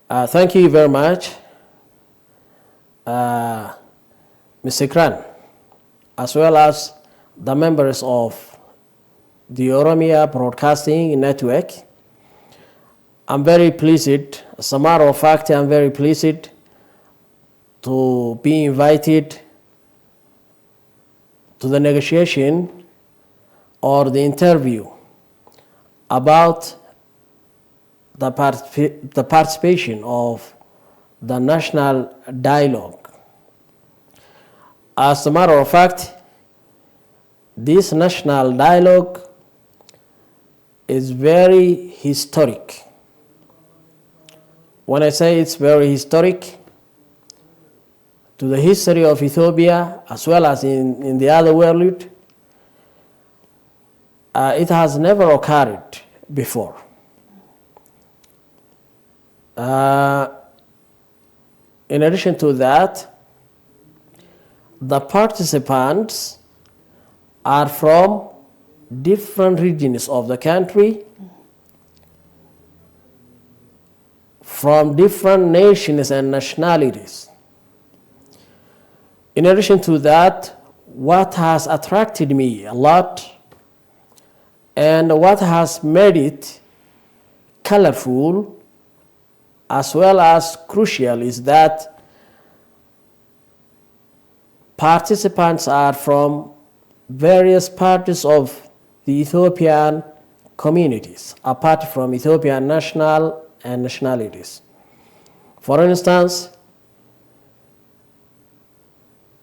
Thank you very much, Mr. Kran, as well as the members of the Oromia Broadcasting Network. I'm very pleased, as a matter of fact, I'm very pleased to be invited to the negotiation or the interview about the participation of the national dialogue. As a matter of fact, this national dialogue is very historic. When I say it's very historic, to the history of Ethiopia as well as in the other world, it has never occurred before. In addition to that, the participants are from different regions of the country, from different nations and nationalities. In addition to that, what has attracted me a lot and what has made it colorful as well as crucial is that participants are from various parts of the Ethiopian communities, apart from Ethiopian national and nationalities. For instance,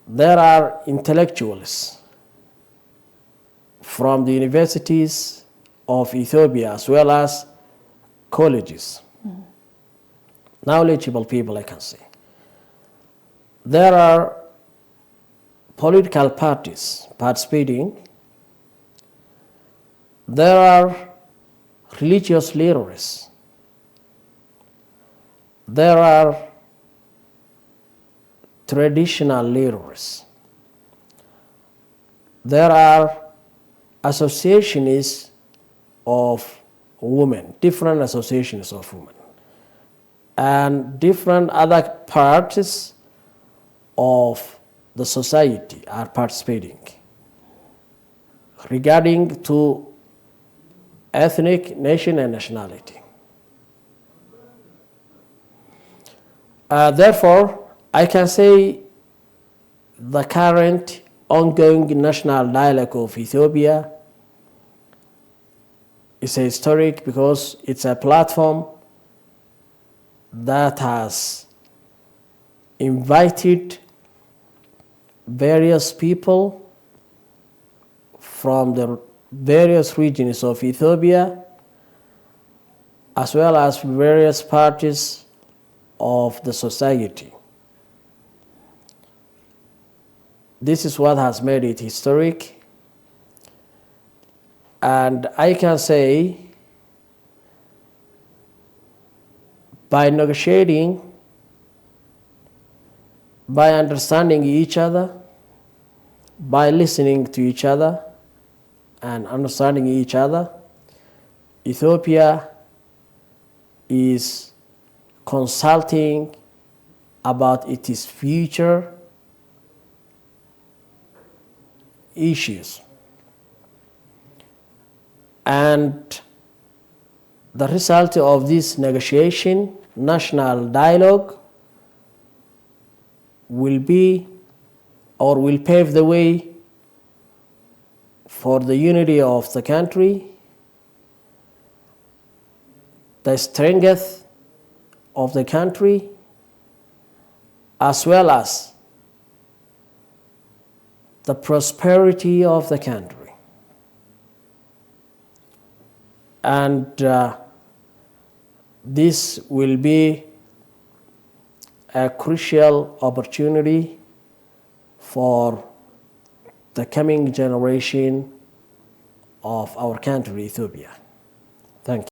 there are intellectuals from the universities of Ethiopia as well as colleges. Knowledgeable people, I can say. There are political parties participating. There are religious leaders. There are traditional leaders. There are associations of women, different associations of women, and different other parts of the society are participating regarding to ethnic, nation, and nationality. Therefore, I can say the current ongoing national dialogue of Ethiopia is historic because it's a platform that has invited various people from the various regions of Ethiopia as well as various parts of the society. This is what has made it historic, and I can say by negotiating, by understanding each other, by listening to each other and understanding each other, Ethiopia is consulting about its future issues. And the result of this negotiation, national dialogue, will be or will pave the way for the unity of the country, the strength of the country, as well as the prosperity of the country. And this will be a crucial opportunity for the coming generation of our country, Ethiopia. Thank you.